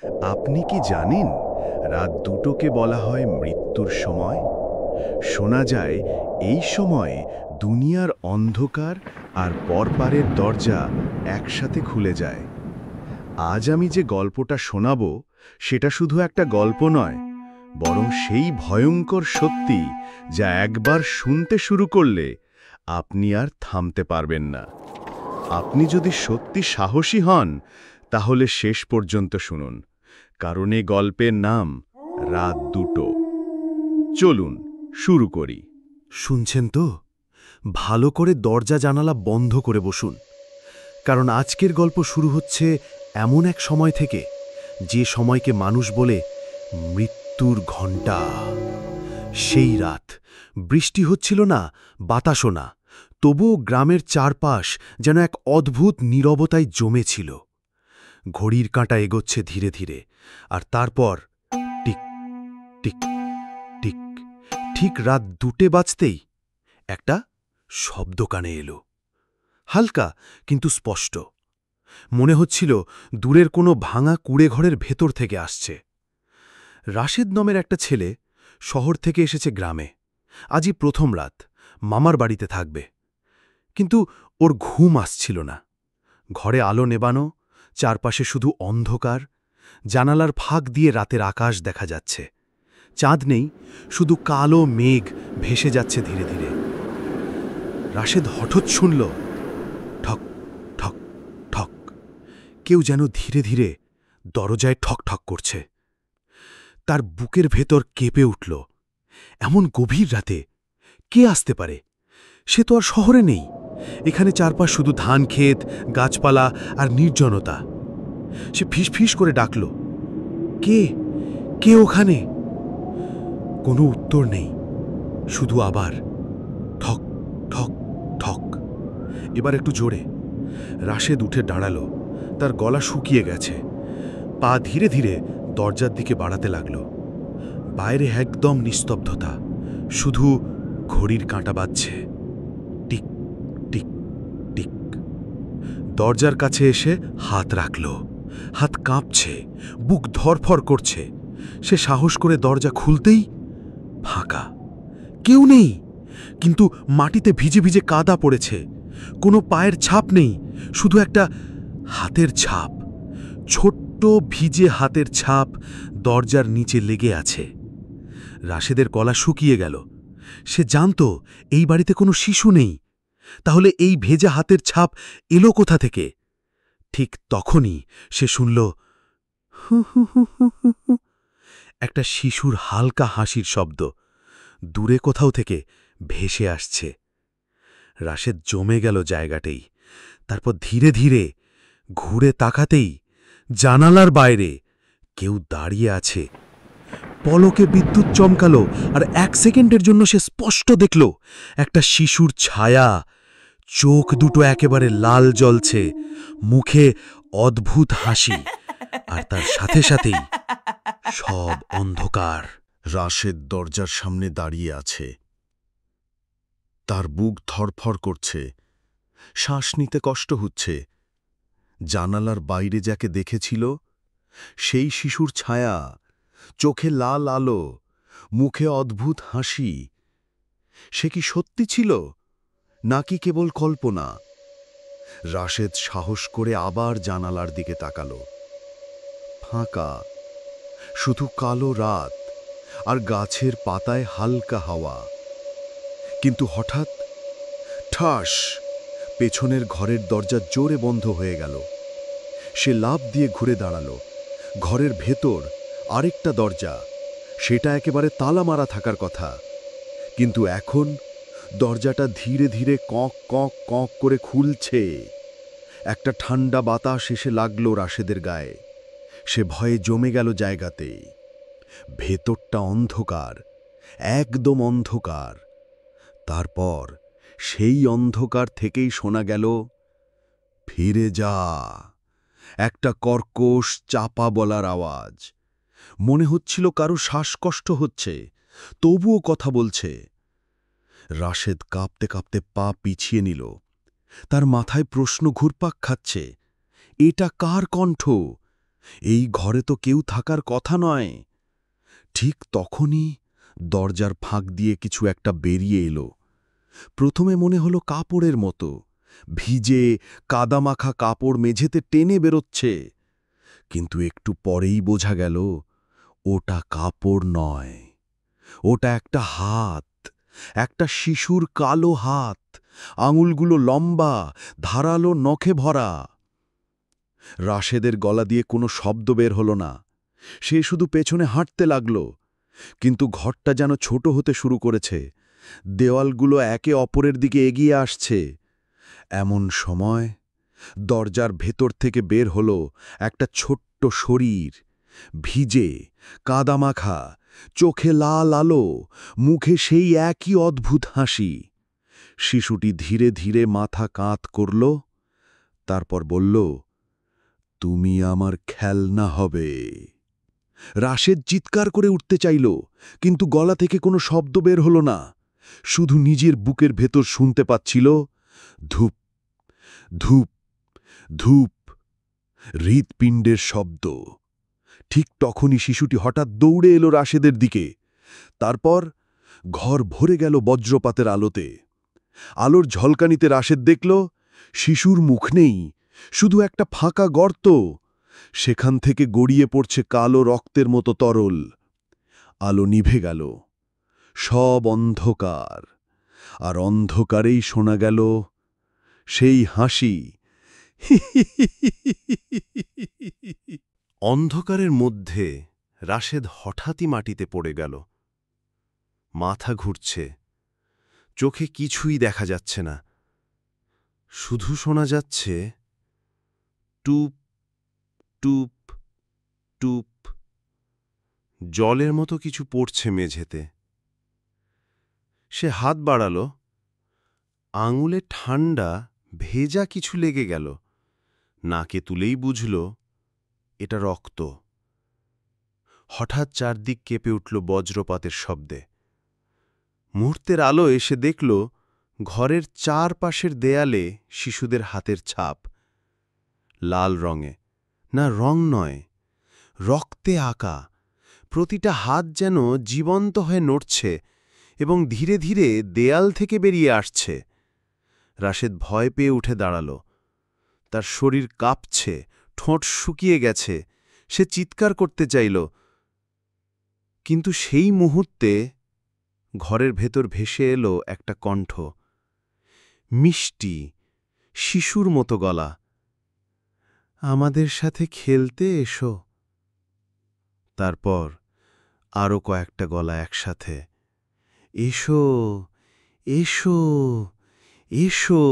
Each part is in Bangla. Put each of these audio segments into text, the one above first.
আপনি কি জানেন রাত দুটোকে বলা হয় মৃত্যুর সময়? শোনা যায় এই সময়ে দুনিয়ার অন্ধকার আর পরপারের দরজা একসাথে খুলে যায়। আজ আমি যে গল্পটা শোনাবো সেটা শুধু একটা গল্প নয়, বরং সেই ভয়ঙ্কর সত্যি যা একবার শুনতে শুরু করলে আপনি আর থামতে পারবেন না। আপনি যদি সত্যি সাহসী হন তাহলে শেষ পর্যন্ত শুনুন, কারণ এই গল্পের নাম রাত দুটো। চলুন শুরু করি। শুনছেন তো? ভালো করে দরজা জানালা বন্ধ করে বসুন, কারণ আজকের গল্প শুরু হচ্ছে এমন এক সময় থেকে যে সময়কে মানুষ বলে মৃত্যুর ঘণ্টা। সেই রাত বৃষ্টি হচ্ছিল না, বাতাসও না, তবুও গ্রামের চারপাশ যেন এক অদ্ভুত নীরবতায় জমেছিল। ঘড়ির কাঁটা এগোচ্ছে ধীরে ধীরে, আর তারপর টিক টিক টিক, ঠিক রাত 2টে বাজতেই একটা শব্দ কানে এলো। হালকা কিন্তু স্পষ্ট। মনে হচ্ছিল দূরের কোনো ভাঙা কুঁড়েঘরের ভেতর থেকে আসছে। রাশেদ নামের একটা ছেলে শহর থেকে এসেছে গ্রামে। আজই প্রথম রাত, মামার বাড়িতে থাকবে। কিন্তু ওর ঘুম আসছিল না। ঘরে আলো নেবানো, চারপাশে শুধু অন্ধকার, জানালার ফাঁক দিয়ে রাতের আকাশ দেখা যাচ্ছে। চাঁদ নেই, শুধু কালো মেঘ ভেসে যাচ্ছে ধীরে ধীরে। রাশেদ হঠাৎ শুনল ঠক ঠক ঠক, কেউ যেন ধীরে ধীরে দরজায় ঠক ঠক করছে। তার বুকের ভেতর কেঁপে উঠল। এমন গভীর রাতে কে আসতে পারে? সে তো আর শহরে নেই। এখানে চারপাশ শুধু ধান ক্ষেত, গাছপালা আর নির্জনতা। সে ফিস করে ডাকল, কে কে ওখানে? কোনো উত্তর নেই, শুধু আবার ঠক ঠক ঠক। এবার একটু জোরে। রাশেদ উঠে দাঁড়ালো। তার গলা শুকিয়ে গেছে। পা ধীরে ধীরে দরজার দিকে বাড়াতে লাগল। বাইরে একদম নিস্তব্ধতা, শুধু ঘড়ির কাঁটা বাজছে টিক টিক টিক। দরজার কাছে এসে হাত রাখল। হাত কাঁপছে, বুক ধরফর করছে। সে সাহস করে দরজা খুলতেই ফাঁকা, কেউ নেই। কিন্তু মাটিতে ভিজে ভিজে কাদা পড়েছে। কোনো পায়ের ছাপ নেই, শুধু একটা হাতের ছাপ। ছোট্ট ভিজে হাতের ছাপ দরজার নিচে লেগে আছে। রাশেদের গলা শুকিয়ে গেল। সে জানত এই বাড়িতে কোনো শিশু নেই। তাহলে এই ভেজা হাতের ছাপ এলো কোথা থেকে? ঠিক তখনই সে শুনল হু হু হু হু হু হু, একটা শিশুর হালকা হাসির শব্দ দূরে কোথাও থেকে ভেসে আসছে। রাশেদ জমে গেল জায়গাতেই। তারপর ধীরে ধীরে ঘুরে তাকাতেই জানালার বাইরে কেউ দাঁড়িয়ে আছে। পলকে বিদ্যুৎ চমকালো, আর 1 সেকেন্ডের জন্য সে স্পষ্ট দেখল একটা শিশুর ছায়া। চোখ দুটো একেবারে লাল জ্বলছে, মুখে অদ্ভুত হাসি, আর তার সাথে সাথেই সব অন্ধকার। রাশেদ দরজার সামনে দাঁড়িয়ে আছে। তার বুক ধরফর করছে, শ্বাস নিতে কষ্ট হচ্ছে। জানালার বাইরে যাকে দেখেছিল, সেই শিশুর ছায়া, চোখে লাল আলো, মুখে অদ্ভুত হাসি। সে কি সত্যি ছিল নাকি কেবল কল্পনা? রাশেদ সাহস করে আবার জানালার দিকে তাকালো। ফাঁকা, শুধু কালো রাত আর গাছের পাতায় হালকা হাওয়া। কিন্তু হঠাৎ ঠাস, পেছনের ঘরের দরজা জোরে বন্ধ হয়ে গেল। সে লাফ দিয়ে ঘুরে দাঁড়ালো। ঘরের ভেতর আরেকটা দরজা, সেটা একেবারে তালা মারা থাকার কথা। কিন্তু এখন দরজাটা ধীরে ধীরে কক কক কক করে খুলছে। একটা ঠান্ডা বাতাস এসে লাগলো রাশেদের গায়ে। সে ভয়ে জমে গেল জায়গাতেই। ভেতরটা অন্ধকার, একদম অন্ধকার। তারপর সেই অন্ধকার থেকেই শোনা গেল, ফিরে যা। একটা কর্কশ চাপা বলার আওয়াজ। মনে হচ্ছিল কারো শ্বাসকষ্ট হচ্ছে, তবুও কথা বলছে। রাশেদ কাঁপতে কাঁপতে পা পিছিয়ে নিল। তার মাথায় প্রশ্ন ঘুরপাক খাচ্ছে, এটা কার কণ্ঠ? এই ঘরে তো কেউ থাকার কথা নয়। ঠিক তখনই দরজার ফাঁক দিয়ে কিছু একটা বেরিয়ে এলো। প্রথমে মনে হলো কাপড়ের মতো, ভিজে কাদামাখা কাপড় মেঝেতে টেনে বেরোচ্ছে। কিন্তু একটু পরেই বোঝা গেল ওটা কাপড় নয়, ওটা একটা হাত, একটা শিশুর কালো হাত, আঙুলগুলো লম্বা, ধারালো নখে ভরা। রাশেদের গলা দিয়ে কোনো শব্দ বের হলো না। সে শুধু পেছনে হাঁটতে লাগল। কিন্তু ঘরটা যেন ছোট হতে শুরু করেছে, দেওয়ালগুলো একে অপরের দিকে এগিয়ে আসছে। এমন সময় দরজার ভেতর থেকে বের হলো একটা ছোট্ট শরীর, ভিজে, কাদামাখা, চোখে লাল আলো, মুখে সেই একই অদ্ভুত হাসি। শিশুটি ধীরে ধীরে মাথা কাত করল, তারপর বলল, তুমি আমার খেলনা হবে। রাশেদ চিৎকার করে উঠতে চাইল, কিন্তু গলা থেকে কোনো শব্দ বের হল না। শুধু নিজের বুকের ভেতর শুনতে পাচ্ছিল ধূপ, ধূপ, ধূপ, হৃৎপিণ্ডের শব্দ। ঠিক তখনই শিশুটি হঠাৎ দৌড়ে এলো রাশেদের দিকে। তারপর ঘর ভরে গেল বজ্রপাতের আলোতে। আলোর ঝলকানিতে রাশেদ দেখল শিশুর মুখ নেই, শুধু একটা ফাঁকা গর্ত। সেখান থেকে গড়িয়ে পড়ছে কালো রক্তের মতো তরল। আলো নিভে গেল, সব অন্ধকার, আর অন্ধকারেই শোনা গেল সেই হাসি। অন্ধকারের মধ্যে রাশেদ হঠাৎই মাটিতে পড়ে গেল। মাথা ঘুরছে, চোখে কিছুই দেখা যাচ্ছে না। শুধু শোনা যাচ্ছে টুপ, টুপ, টুপ। জলের মতো কিছু পড়ছে মেঝেতে। সে হাত বাড়াল, আঙুলে ঠান্ডা ভেজা কিছু লেগে গেল। নাকে তুলেই বুঝল এটা রক্ত। হঠাৎ চারদিক কেঁপে উঠল বজ্রপাতের শব্দে। মুহূর্তের আলো এসে দেখল ঘরের চারপাশের দেয়ালে শিশুদের হাতের ছাপ, লাল রঙে, না রং নয়, রক্তে আঁকা। প্রতিটা হাত যেন জীবন্ত হয়ে নড়ছে এবং ধীরে ধীরে দেয়াল থেকে বেরিয়ে আসছে। রাশেদ ভয় পেয়ে উঠে দাঁড়াল। তার শরীর কাঁপছে, ঠোঁট শুকিয়ে গেছে। সে চিৎকার করতে চাইল, কিন্তু সেই মুহূর্তে ঘরের ভেতর ভেসে এলো একটা কণ্ঠ, মিষ্টি, শিশুর মতো গলা। আমাদের সাথে খেলতে এসো। তারপর আরও কয়েকটা গলা একসাথে, এসো, এসো, এসো।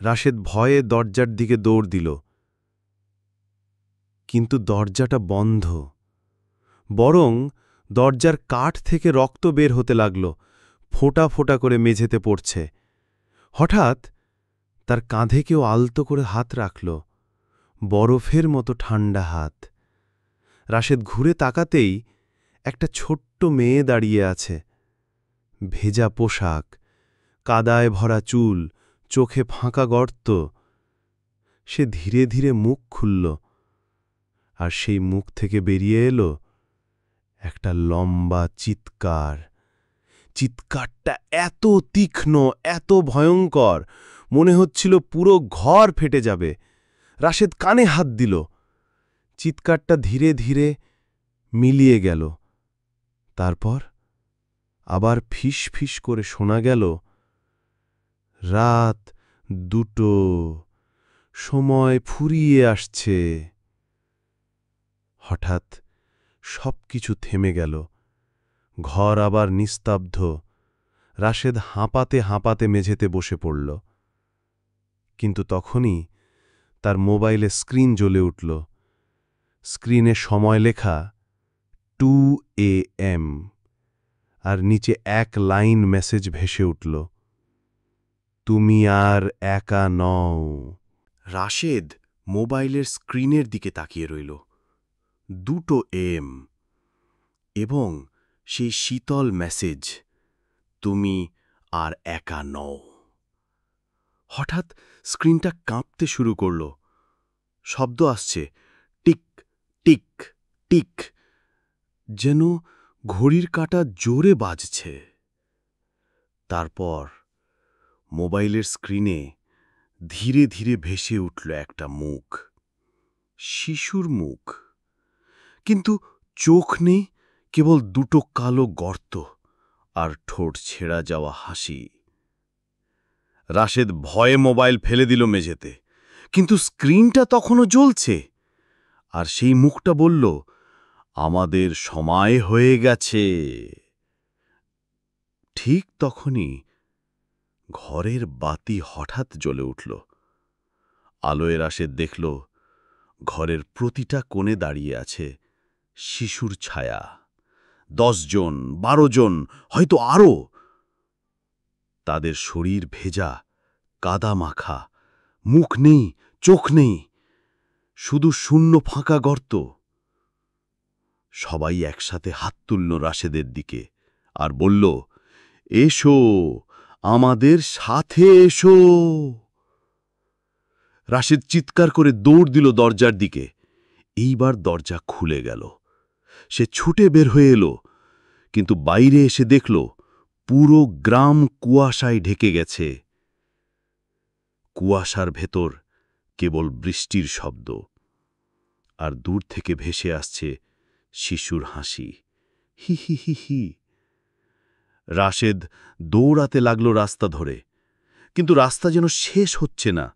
রাশেদ ভয়ে দরজার দিকে দৌড় দিল, কিন্তু দরজাটা বন্ধ। বরং দরজার কাঠ থেকে রক্ত বের হতে লাগল, ফোঁটা ফোঁটা করে মেঝেতে পড়ছে। হঠাৎ তার কাঁধে কেউ আলতো করে হাত রাখল, বরফের মতো ঠান্ডা হাত। রাশেদ ঘুরে তাকাতেই একটা ছোট্ট মেয়ে দাঁড়িয়ে আছে, ভেজা পোশাক, কাদায় ভরা চুল, চোখে ফাঁকা গর্ত। সে ধীরে ধীরে মুখ খুলল, আর সেই মুখ থেকে বেরিয়ে এলো একটা লম্বা চিৎকার। চিৎকারটা এত তীক্ষ্ণ, এত ভয়ঙ্কর, মনে হচ্ছিল পুরো ঘর ফেটে যাবে। রাশেদ কানে হাত দিল। চিৎকারটা ধীরে ধীরে মিলিয়ে গেল। তারপর আবার ফিস ফিস করে শোনা গেল, রাত 2টো, সময় ফুরিয়ে আসছে। হঠাৎ সবকিছু থেমে গেল। ঘর আবার নিস্তব্ধ। রাশেদ হাঁপাতে হাঁপাতে মেঝেতে বসে পড়ল। কিন্তু তখনই তার মোবাইলে স্ক্রিন জ্বলে উঠল। স্ক্রিনে সময় লেখা 2 AM, আর নিচে এক লাইন মেসেজ ভেসে উঠল, তুমি আর একা নও। রাশেদ মোবাইলের স্ক্রিনের দিকে তাকিয়ে রইল। 2 AM, এবং সেই শীতল মেসেজ, তুমি আর একা নও। হঠাৎ স্ক্রিনটা কাঁপতে শুরু করল। শব্দ আসছে, টিক টিক, যেন ঘড়ির কাঁটা জোরে বাজছে। তারপর মোবাইলের স্ক্রিনে ধীরে ধীরে ভেসে উঠল একটা মুখ, শিশুর মুখ, কিন্তু চোখ নেই, কেবল দুটো কালো গর্ত আর ঠোঁট ছেঁড়া যাওয়া হাসি। রাশেদ ভয়ে মোবাইল ফেলে দিল মেঝেতে, কিন্তু স্ক্রিনটা তখনও জ্বলছে, আর সেই মুখটা বলল, আমাদের সময় হয়ে গেছে। ঠিক তখনই ঘরের বাতি হঠাৎ জ্বলে উঠল। আলোয় রাশেদ দেখল ঘরের প্রতিটা কোণে দাঁড়িয়ে আছে শিশুর ছায়া, 10 জন, 12 জন, হয়তো আরও। তাদের শরীর ভেজা, কাদা মাখা, মুখ নেই, চোখ নেই, শুধু শূন্য ফাঁকা গর্ত। সবাই একসাথে হাত তুলল রাশেদের দিকে আর বলল, এসো, আমাদের সাথে এসো। রাশেদ চিৎকার করে দৌড় দিল দরজার দিকে। এইবার দরজা খুলে গেল। সে ছুটে বের হয়ে এলো, কিন্তু বাইরে এসে দেখল পুরো গ্রাম কুয়াশায় ঢেকে গেছে। কুয়াশার ভেতর কেবল বৃষ্টির শব্দ, আর দূর থেকে ভেসে আসছে শিশুর হাসি, হি হি হি হি। রাশেদ দৌড়াতে লাগল রাস্তা ধরে, কিন্তু রাস্তা যেন শেষ হচ্ছে না।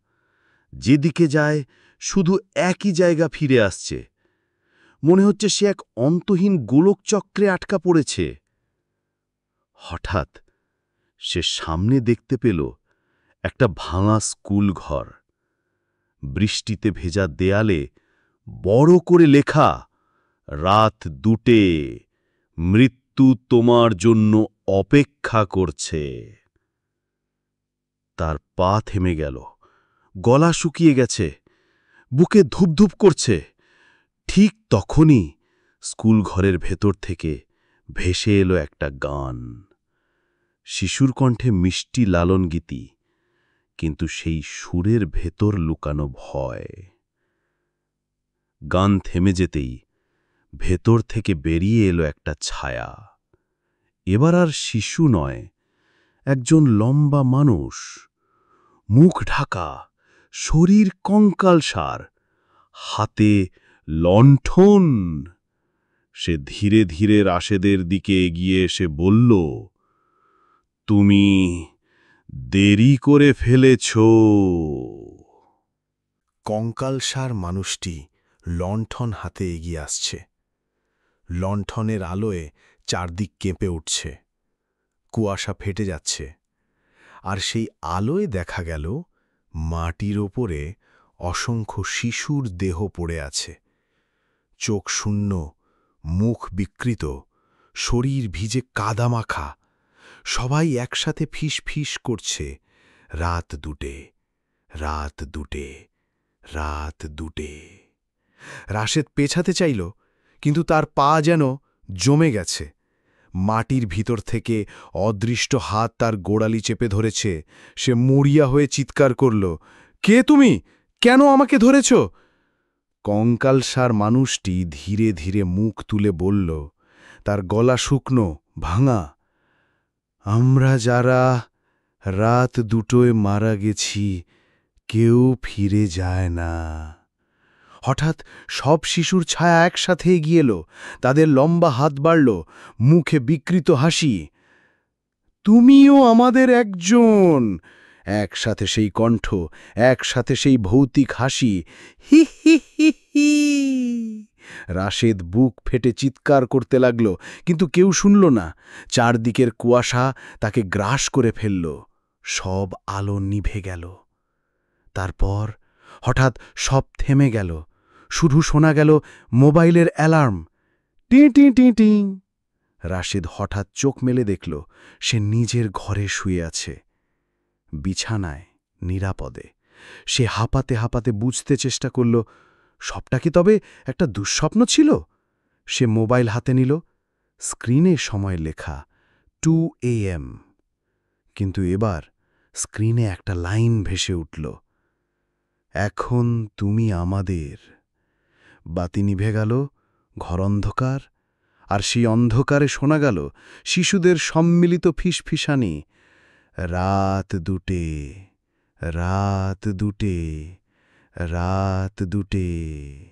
যেদিকে যায় শুধু একই জায়গা ফিরে আসছে। মনে হচ্ছে সে এক অন্তহীন গোলকচক্রে আটকা পড়েছে। হঠাৎ সে সামনে দেখতে পেল একটা ভাঙা স্কুল ঘর। বৃষ্টিতে ভেজা দেয়ালে বড় করে লেখা, রাত 2টে, মৃত্যু তোমার জন্য অপেক্ষা করছে। তার পা থেমে গেল, গলা শুকিয়ে গেছে, বুকে ধুপধুপ করছে। ঠিক তখনই স্কুল ঘরের ভেতর থেকে ভেসে এলো একটা গান, শিশুর কণ্ঠে মিষ্টি লালন গীতি, কিন্তু সেই সুরের ভেতর লুকানো ভয়। গান থেমে যেতেই ভেতর থেকে বেরিয়ে এলো একটা ছায়া। এবার আর শিশু নয়, একজন লম্বা মানুষ, মুখ ঢাকা, শরীর কঙ্কালসার, হাতে লণ্ঠন। সে ধীরে ধীরে রাশেদের দিকে এগিয়ে এসে বলল, তুমি দেরি করে ফেলেছ। কঙ্কালসার মানুষটি লণ্ঠন হাতে এগিয়ে আসছে। লণ্ঠনের আলোয় চারদিক কেঁপে উঠছে, কুয়াশা ফেটে যাচ্ছে, আর সেই আলোয় দেখা গেল মাটির ওপরে অসংখ্য শিশুর দেহ পড়ে আছে। চোখ শূন্য, মুখ বিকৃত, শরীর ভিজে কাদামাখা। সবাই একসাথে ফিস ফিস করছে, রাত 2টে, রাত 2টে, রাত 2টে। রাশেদ পেছাতে চাইল, কিন্তু তার পা যেন জমে গেছে। মাটির ভিতর থেকে অদৃষ্ট হাত তার গোড়ালি চেপে ধরেছে। সে মরিয়া হয়ে চিৎকার করল, কে তুমি? কেন আমাকে ধরেছ? কঙ্কালসার মানুষটি ধীরে ধীরে মুখ তুলে বলল, তার গলা শুকনো, ভাঙা, আমরা যারা রাত 2টোয় মারা গেছি, কেউ ফিরে যায় না। হঠাৎ সব শিশুর ছায়া একসাথে এগিয়ে এলো, তাদের লম্বা হাত বাড়ল, মুখে বিকৃত হাসি। তুমিও আমাদের একজন। একসাথে সেই কণ্ঠ, একসাথে সেই ভৌতিক হাসি, হি হি হি হি। রাশেদ বুক ফেটে চিৎকার করতে লাগল, কিন্তু কেউ শুনল না। চারদিকের কুয়াশা তাকে গ্রাস করে ফেলল, সব আলো নিভে গেল। তারপর হঠাৎ সব থেমে গেল, শুধু শোনা গেল মোবাইলের অ্যালার্ম, টি টি টি টি। রাশেদ হঠাৎ চোখ মেলে দেখল সে নিজের ঘরে শুয়ে আছে, বিছানায়, নিরাপদে। সে হাঁপাতে হাঁপাতে বুঝতে চেষ্টা করল, সবটা কি তবে একটা দুঃস্বপ্ন ছিল? সে মোবাইল হাতে নিল, স্ক্রিনে সময় লেখা 2 AM। কিন্তু এবার স্ক্রিনে একটা লাইন ভেসে উঠল, এখন তুমি আমাদের। বাতি নিভে গেল, ঘর অন্ধকার, আর সেই অন্ধকারে শোনা গেল শিশুদের সম্মিলিত ফিসফিসানি, রাত দুটে, রাত দুটে, রাত দুটে।